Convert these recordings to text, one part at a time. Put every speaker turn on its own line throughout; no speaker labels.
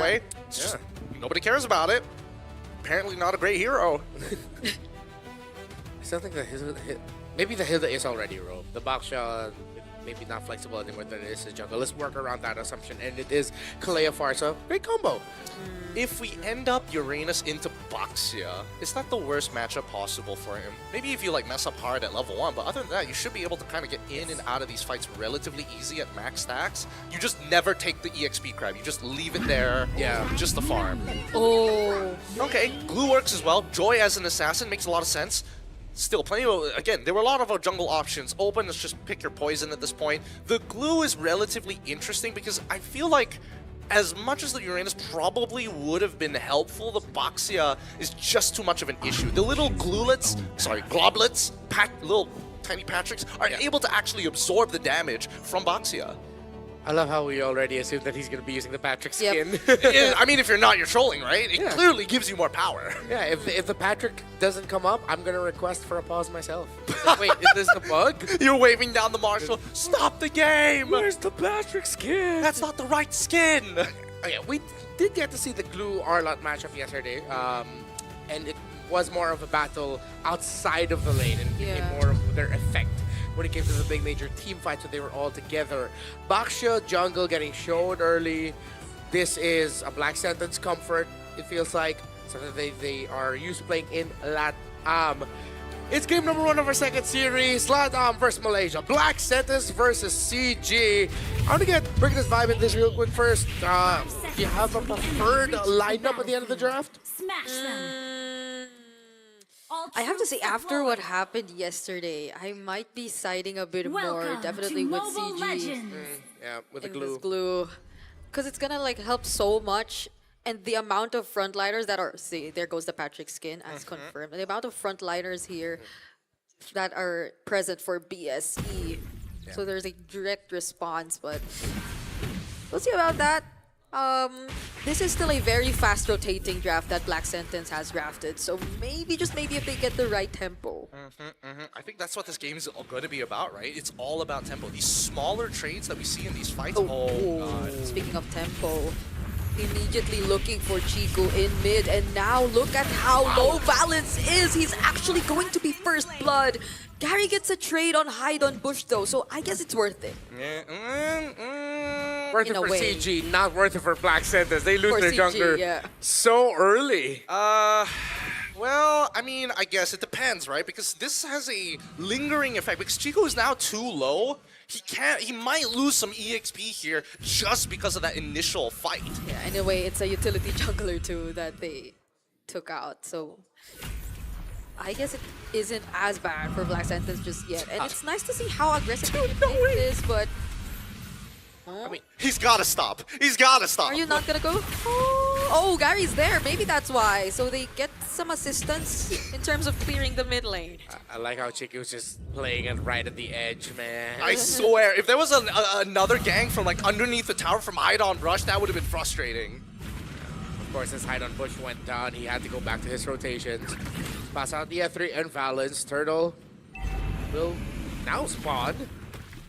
way. It's just, nobody cares about it. Apparently not a great hero.
I still think that maybe the Hilda is already rogue. The Baksha maybe not flexible anymore than it is his jungle. Let's work around that assumption, and it is Kalea Farsa. Great combo.
If we end up Uranus into Baxia, it's not the worst matchup possible for him. Maybe if you like mess up hard at level 1, but other than that, you should be able to kind of get in and out of these fights relatively easy at max stacks. You just never take the EXP crab. You just leave it there. Yeah, just the farm.
Oh.
Okay, glue works as well. Joy as an assassin makes a lot of sense. Still, plenty of, again, there were a lot of jungle options open. Let's just pick your poison at this point. The glue is relatively interesting because I feel like as much as the Uranus probably would have been helpful, the Baxia is just too much of an issue. The little globlets, little tiny Patricks, are able to actually absorb the damage from Baxia.
I love how we already assume that he's going to be using the Patrick skin.
I mean, if you're not, you're trolling, right? It clearly gives you more power.
Yeah, if the Patrick doesn't come up, I'm going to request for a pause myself. Wait, is this the bug?
You're waving down the marshal. Stop the game!
Where's the Patrick skin?
That's not the right skin!
Okay, we did get to see the Glue Arlot matchup yesterday, and it was more of a battle outside of the lane and more of their effect when it came to the big major team fights when they were all together. Baksha jungle getting showed early. This is a Black Sentence comfort, it feels like, something they are used to playing in LATAM. It's game number 1 of our second series, LATAM versus Malaysia. Black Sentence versus CG. I want to bring this vibe in this real quick first. Do you have a preferred lineup at the end of the draft?
Smash them. I have to say, after what happened yesterday, I might be siding a bit more, definitely with CG.
Yeah, with the
glue. Because it's gonna like help so much, and the amount of frontliners that are, see, there goes the Patrick skin as confirmed. The amount of frontliners here that are present for BSE. So there's a direct response, but we'll see about that. This is still a very fast rotating draft that Black Sentence has drafted, so maybe, just maybe, if they get the right tempo.
I think that's what this game is going to be about, right? It's all about tempo. These smaller trades that we see in these fights. Oh God.
Speaking of tempo, immediately looking for Chico in mid, and now look at how low Balance is. He's actually going to be first blood. Gary gets a trade on Hide on Bush though, so I guess it's worth it.
Worth it for CG, not worth it for Black Sentence. They lose their
CG,
jungler so early.
Well, I mean, I guess it depends, right? Because this has a lingering effect. Because Chico is now too low. He might lose some EXP here just because of that initial fight.
Yeah, in a way, it's a utility jungler too that they took out. So I guess it isn't as bad for Black Sentence just yet. And it's nice to see how aggressive it is, but
I mean, he's got to stop. He's got to stop.
Are you not going to go? Oh, Gary's there. Maybe that's why. So they get some assistance in terms of clearing the mid lane.
I like how Chico's just playing it right at the edge, man.
I swear, if there was another gang from like underneath the tower from Hide on Rush, that would have been frustrating.
Of course, as Hide on Bush went down, he had to go back to his rotations. Pass out the F3 and Valence. Turtle will now spawn.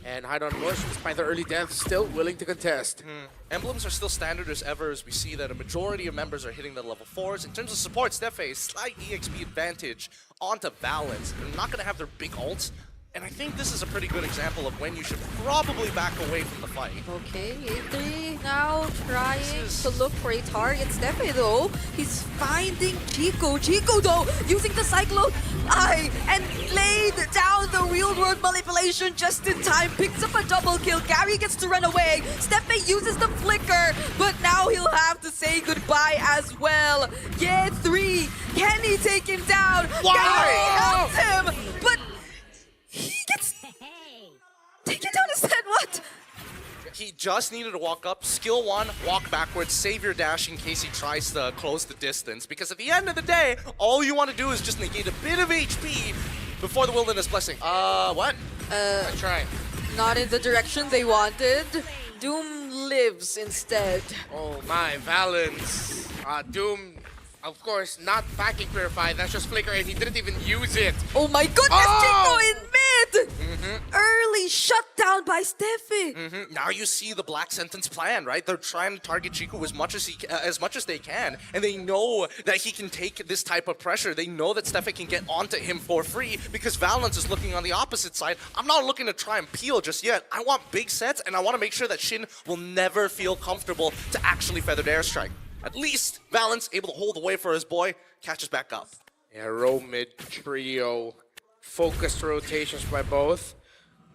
And Hide on Bush, despite the early death, still willing to contest.
Emblems are still standard as ever, as we see that a majority of members are hitting the level 4s. In terms of support, Steffe, slight EXP advantage onto Valence. They're not going to have their big ults. And I think this is a pretty good example of when you should probably back away from the fight.
Okay, A3 now trying to look for a target. Steffe though, he's finding Chico. Chico though, using the Cyclone Eye and laid down the real-world manipulation just in time. Picks up a double kill. Gary gets to run away. Steffe uses the flicker, but now he'll have to say goodbye as well. Yeah, 3. Can he take him down?
Why?
Gary helps him, but he gets taken down instead. What?
He just needed to walk up, skill 1, walk backwards, save your dash in case he tries to close the distance. Because at the end of the day, all you want to do is just negate a bit of HP before the Wilderness Blessing. What? I try.
Not in the direction they wanted. Doom lives instead.
Oh my, Valence. Doom, of course, not backing Purify. That's just Flicker, and he didn't even use it.
Oh my goodness, Chico in it! Early shutdown by Steffi.
Now you see the Black Sentence plan, right? They're trying to target Chiku as much as they can, and they know that he can take this type of pressure. They know that Steffi can get onto him for free because Valence is looking on the opposite side. I'm not looking to try and peel just yet. I want big sets, and I want to make sure that Shin will never feel comfortable to actually feathered airstrike. At least Valence able to hold away for his boy, catches back up.
Yeah, row mid trio. Focused rotations by both.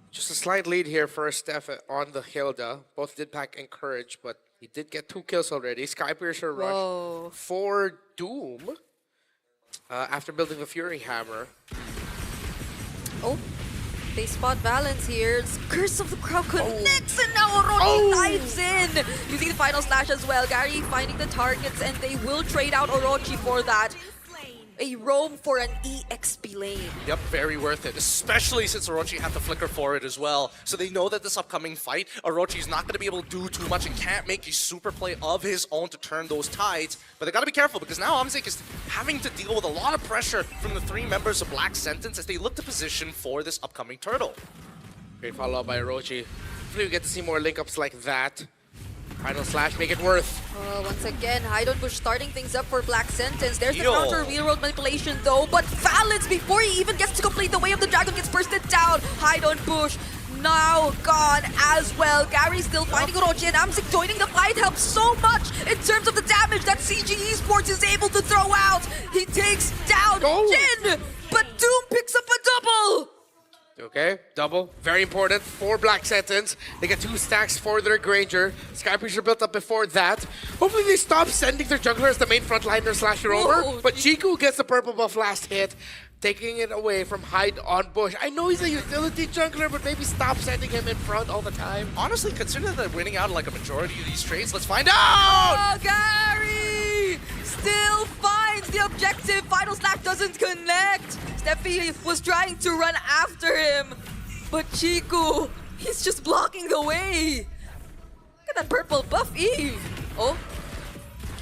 Just a slight lead here for Steph on the Hilda. Both did pack Encourage, but he did get 2 kills already. Skypiercer rush for Doom after building the Fury Hammer.
Oh, they spot Valence here. Curse of the Crowd connects, and now Orochi dives in. Using the final slash as well. Gary finding the targets, and they will trade out Orochi for that. A roam for an EXP lane.
Yep, very worth it, especially since Orochi had the flicker for it as well. So they know that this upcoming fight, Orochi's not going to be able to do too much and can't make a super play of his own to turn those tides. But they got to be careful because now Amzik is having to deal with a lot of pressure from the 3 members of Black Sentence as they look to position for this upcoming turtle.
Great follow-up by Orochi. Hopefully we get to see more link-ups like that. Final slash, make it worth.
Once again, Hide on Bush starting things up for Black Sentence. There's the
Yo.
counter real-world manipulation though, but Valence, before he even gets to complete the Way of the Dragon, gets bursted down. Hide on Bush now gone as well. Gary still finding Orochi, and Amzik joining the fight helps so much in terms of the damage that CG Esports is able to throw out. He takes down Jin, but Doom picks up a double.
Okay, double. Very important for Black Sentence. They get 2 stacks for their Granger. Skypiercer built up before that. Hopefully they stop sending their jungler as the main frontliner slash roamer.
Whoa.
But Chiku gets the purple buff last hit, taking it away from Hide on Bush. I know he's a utility jungler, but maybe stop sending him in front all the time.
Honestly, considering they're winning out like a majority of these trades, let's find out!
Oh, Gary still finds the objective. Final slash doesn't connect. Steffi was trying to run after him, but Chiku, he's just blocking the way. Look at that purple buff, Eve. Oh,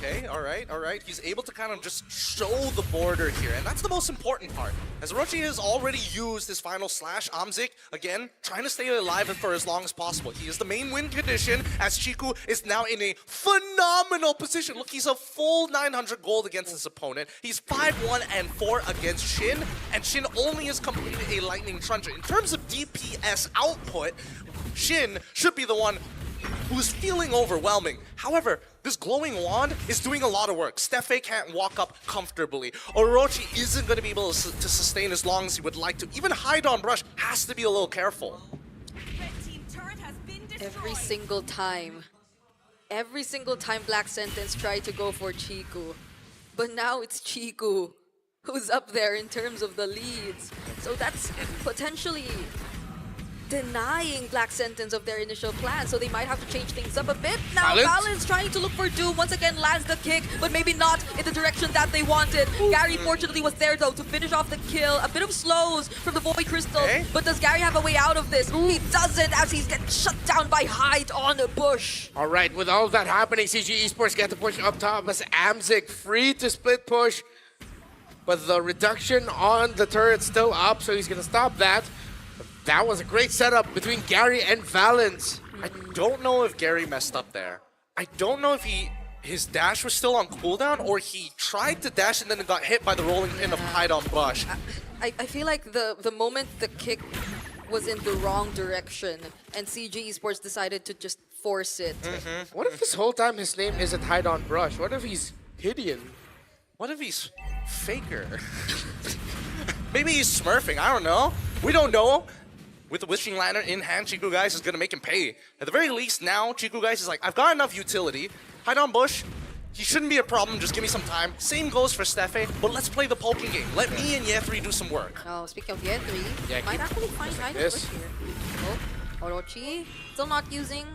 Okay, all right. He's able to kind of just show the border here, and that's the most important part. As Orochi has already used his final slash, Amzik, again, trying to stay alive for as long as possible. He is the main win condition, as Chiku is now in a phenomenal position. Look, he's a full 900 gold against his opponent. He's 5-1 and 4 against Shin, and Shin only has completed a Lightning Truncheon. In terms of DPS output, Shin should be the one who's feeling overwhelming. However, this glowing wand is doing a lot of work. Steffe can't walk up comfortably. Orochi isn't going to be able to sustain as long as he would like to. Even Hide on Brush has to be a little careful.
every single time Black Sentence tried to go for Chiku. But now it's Chiku who's up there in terms of the leads. So that's potentially denying Black Sentence of their initial plan, so they might have to change things up a bit. Now Valence trying to look for Doom, once again lands the kick, but maybe not in the direction that they wanted. Gary fortunately was there though to finish off the kill. A bit of slows from the Void Crystal, but does Gary have a way out of this? He doesn't, as he's getting shut down by Hide on the Bush.
All right, with all of that happening, CG Esports get the push up top as Amzik free to split push. But the reduction on the turret's still up, so he's gonna stop that. That was a great setup between Gary and Valence.
I don't know if Gary messed up there. I don't know if his dash was still on cooldown or he tried to dash and then got hit by the rolling in of Hide on Bush.
I feel like the moment the kick was in the wrong direction and CG Esports decided to just force it.
What if this whole time his name isn't Hide on Brush? What if he's Hideon?
What if he's Faker? Maybe he's smurfing, I don't know. We don't know. With the Wishing Lantern in hand, Chiku Guys is going to make him pay. At the very least, now, Chiku Guys is like, I've got enough utility. Hide on Bush, he shouldn't be a problem, just give me some time. Same goes for Steffe, but let's play the poking game. Let me and Ye3 do some work.
Oh, speaking of Ye3,
Yeah,
might actually find Hide on Bush here. Oh, Orochi still not using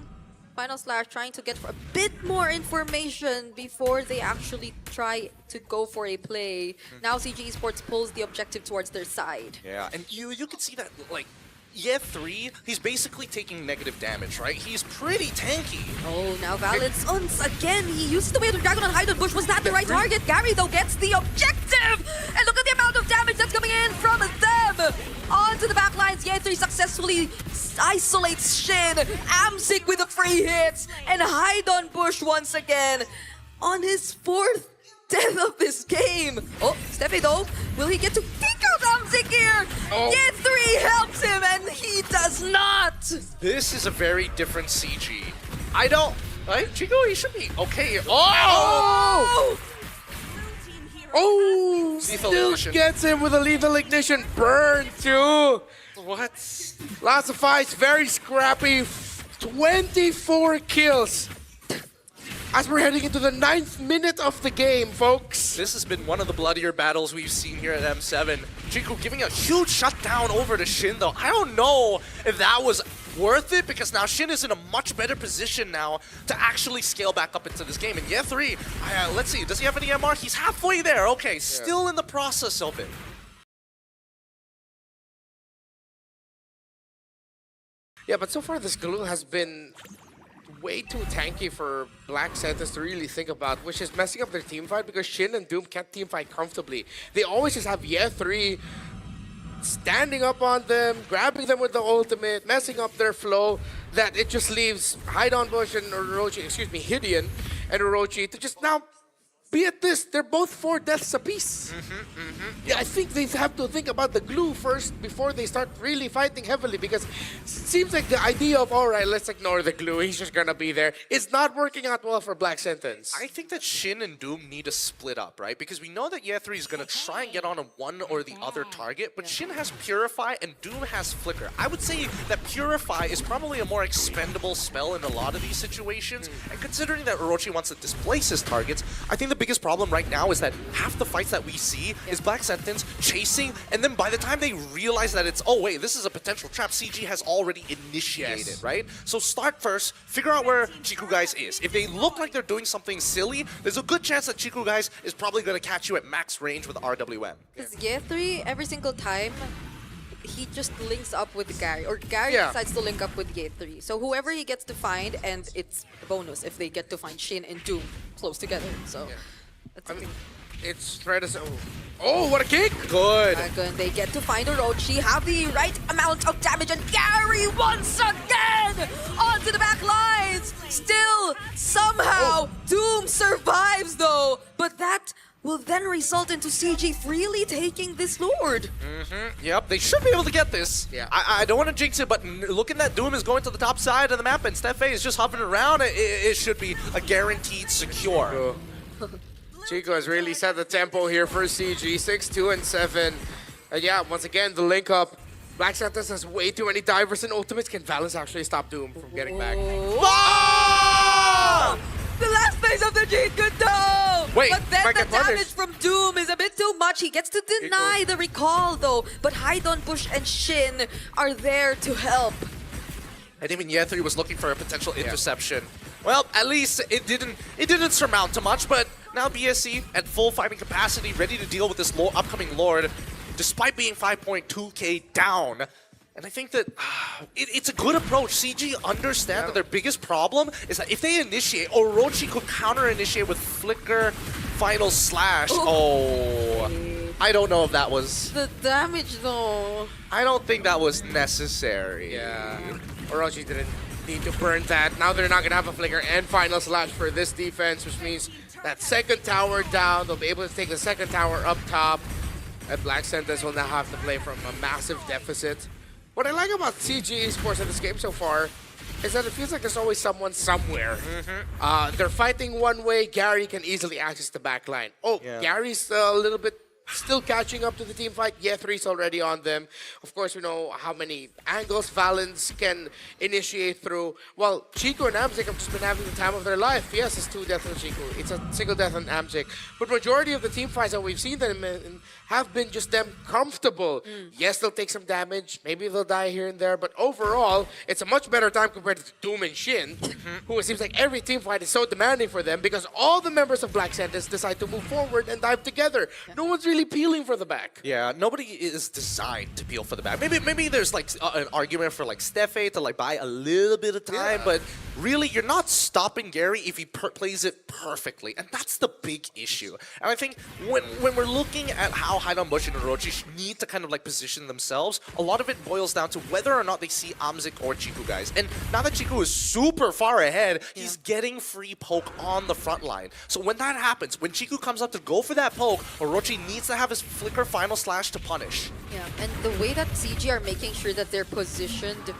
Final Slash, trying to get for a bit more information before they actually try to go for a play. Now CG Esports pulls the objective towards their side.
Yeah, and you can see that, like, Ye3, he's basically taking negative damage, right? He's pretty tanky.
Oh, now Valence once again, he uses the Way of the Dragon on Hide on Bush. Was that the right target? Gary, though, gets the objective! And look at the amount of damage that's coming in from them! onto the back lines. Ye3 successfully isolates Shin. Amzik with the free hits. And Haidon Bush once again on his 4th death of this game. Oh, Steffi though, will he get to pick out Amzik here?
Oh.
Ye3 helps him and he does not.
This is a very different CG. I don't... Right? Chico, he should be okay. Oh!
Oh!
Lethal
Still
ignition.
gets him with a lethal ignition. Burn too.
What?
Lots of fights, very scrappy. 24 kills. As we're heading into the 9th minute of the game, folks.
This has been one of the bloodier battles we've seen here at M7. Chico giving a huge shutdown over to Shin, though. I don't know if that was worth it, because now Shin is in a much better position now to actually scale back up into this game. And Ye3, let's see, does he have any MR? He's halfway there. Okay, still in the process of it.
Yeah, but so far this Galul has been way too tanky for Black Santas to really think about, which is messing up their team fight because Shin and Doom can't team fight comfortably. They always just have Ye3 standing up on them, grabbing them with the ultimate, messing up their flow, that it just leaves Haidon Bush and Orochi, excuse me, Hideon and Orochi to just now be at this. They're both 4 deaths apiece. Yeah, I think they have to think about the glue first before they start really fighting heavily, because it seems like the idea of, all right, let's ignore the glue, he's just gonna be there, is not working out well for Black Sentence.
I think that Shin and Doom need to split up, right? Because we know that Ye3 is going to try and get on a one or the other target, but Shin has Purify and Doom has Flicker. I would say that Purify is probably a more expendable spell in a lot of these situations, and considering that Orochi wants to displace his targets, I think the biggest problem right now is that half the fights that we see is Black Sentence chasing, and then by the time they realize that it's, oh wait, this is a potential trap, CG has already initiated, right? So start first, figure out where Chiku Guys is. If they look like they're doing something silly, there's a good chance that Chiku Guys is probably going to catch you at max range with RWM.
Because Ye3, every single time, he just links up with Gary, or Gary decides to link up with Ye3. So whoever he gets to find, and it's a bonus if they get to find Shin and Doom close together. So that's
I mean, it's try to say, oh, what a kick!
Good.
good. They get to find Orochi, have the right amount of damage, and Gary once again onto the back lines. Still, somehow, Doom survives though, but that will then result into CG freely taking this Lord.
Yep, they should be able to get this.
Yeah.
I don't want to jinx it, but looking that Doom is going to the top side of the map and Steffe is just hovering around, it should be a guaranteed secure.
Chico has really set the tempo here for CG, 6-2 and 7. Yeah, once again, the link up. Black Santas has way too many divers and ultimates. Can Valens actually stop Doom from getting back?
Ah!
The last phase of the G could though!
Wait,
but then
might
the
get punished.
damage from Doom is a bit too much. He gets to deny the recall though. But Haidon Bush and Shin are there to help.
And even Ye3 was looking for a potential interception. Well, at least it didn't surmount too much, but now BSC at full fighting capacity, ready to deal with this upcoming Lord, despite being 5.2k down. And I think that it's a good approach. CG understand that their biggest problem is that if they initiate, Orochi could counter-initiate with Flicker, Final Slash. Oh, I don't know if that was...
The damage though.
I don't think that was necessary.
Yeah, Orochi didn't need to burn that. Now they're not going to have a Flicker and Final Slash for this defense, which means that second tower down, they'll be able to take the second tower up top. And Black Santas will now have to play from a massive deficit. What I like about CG Esports in this game so far is that it feels like there's always someone somewhere. They're fighting one way, Gary can easily access the back line. Oh, Gary's a little bit still catching up to the team fight. Ye3's already on them. Of course, we know how many angles Valens can initiate through. Well, Chico and Amzik have just been having the time of their life. Yes, it's 2 deaths on Chico. It's a single death on Amzik. But majority of the team fights that we've seen them in have been just them comfortable. Yes, they'll take some damage. Maybe they'll die here and there. But overall, it's a much better time compared to Doom and Shin, who it seems like every team fight is so demanding for them because all the members of Black Santas decide to move forward and dive together. No one's really really peeling for the back.
Yeah, nobody is designed to peel for the back. Maybe there's like an argument for like Steffe to like buy a little bit of time, but really you're not stopping Gary if he plays it perfectly, and that's the big issue. And I think when we're looking at how Bush and Orochi need to kind of like position themselves, a lot of it boils down to whether or not they see Amzik or Chiku, guys. And now that Chiku is super far ahead, he's getting free poke on the front line. So when that happens, when Chiku comes up to go for that poke, Orochi needs to have his flicker final slash to punish.
Yeah, and the way that CG are making sure that they're positioned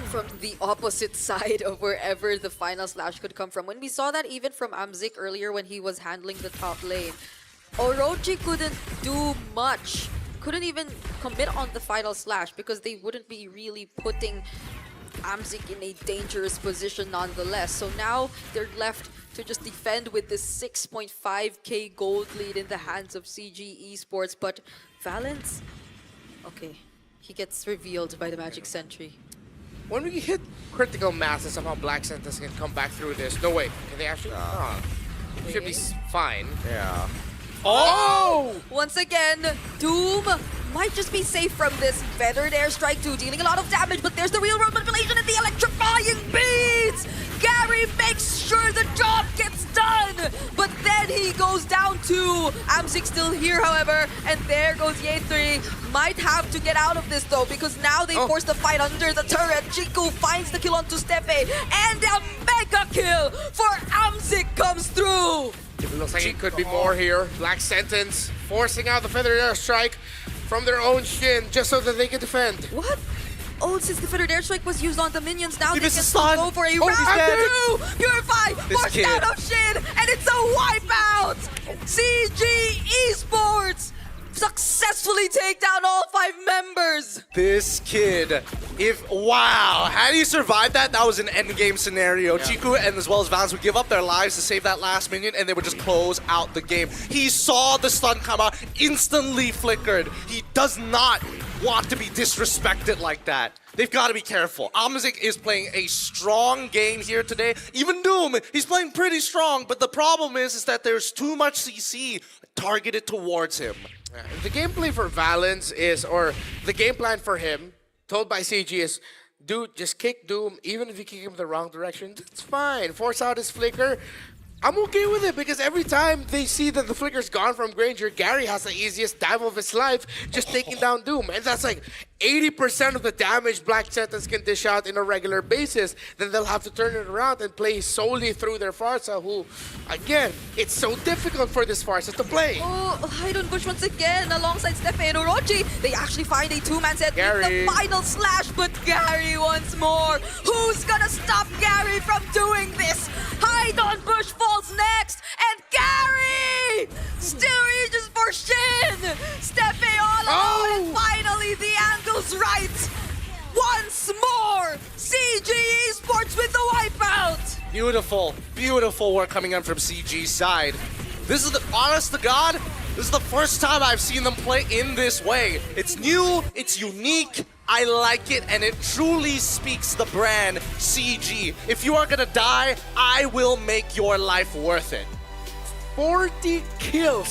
from the opposite side of wherever the final slash could come from. When we saw that even from Amzik earlier when he was handling the top lane, Orochi couldn't do much. Couldn't even commit on the final slash because they wouldn't be really putting Amzik in a dangerous position nonetheless. So now they're left to just defend with this 6.5k gold lead in the hands of CG Esports. But Valence, okay, he gets revealed by the Magic Sentry.
When we hit critical mass and somehow Black Sentence can come back through this, no way. Can they actually? Should be fine.
Yeah.
Oh!
Once again, Doom might just be safe from this feathered airstrike too, dealing a lot of damage, but there's the real world manipulation and the electrifying beats! Gary makes sure the job gets done, but then he goes down to Amzik still here, however, and there goes Ye3. Might have to get out of this though, because now they force the fight under the turret. Chiku finds the kill onto Steffe, and a mega kill for Amzik comes through!
It looks like it could be more here. Black Sentence forcing out the feathered airstrike from their own shin just so that they can defend.
What? Oh, since the feathered airstrike was used on the minions, now they can
missed
still
stun.
go for a
Oh, he's dead.
round two! Purify! Forced
kid.
out of Shin! And it's a wipeout! CG Esports successfully take down all 5 members!
This kid, wow, had he survived that, that was an endgame scenario. Chiku and as well as Valence would give up their lives to save that last minion, and they would just close out the game. He saw the stun come out, instantly flickered. He does not want to be disrespected like that. They've got to be careful. Amzik is playing a strong game here today. Even Doom, he's playing pretty strong, but the problem is that there's too much CC targeted towards him.
The gameplay for Valence is, or the game plan for him, told by CG is, dude, just kick Doom, even if you kick him the wrong direction, it's fine. Force out his flicker. I'm okay with it because every time they see that the flicker's gone from Granger, Gary has the easiest dive of his life just taking down Doom. And that's like 80% of the damage Black Sentence can dish out in a regular basis. Then they'll have to turn it around and play solely through their Farsa, who, again, it's so difficult for this Farsa to play.
Oh, Haidon Bush once again alongside Steffe and Orochi. They actually find a 2-man set with the final slash, but Gary once more. Who's gonna stop Gary from doing this? Haidon Bush falls next, and Gary still reaches for Shin. Steffe all alone, and finally the angle's right. Once more, CG Esports with the wipeout.
Beautiful, beautiful work coming in from CG's side. This is the, honest to God, this is the first time I've seen them play in this way. It's new, it's unique, I like it, and it truly speaks the brand CG. If you are gonna die, I will make your life worth it.
40 kills.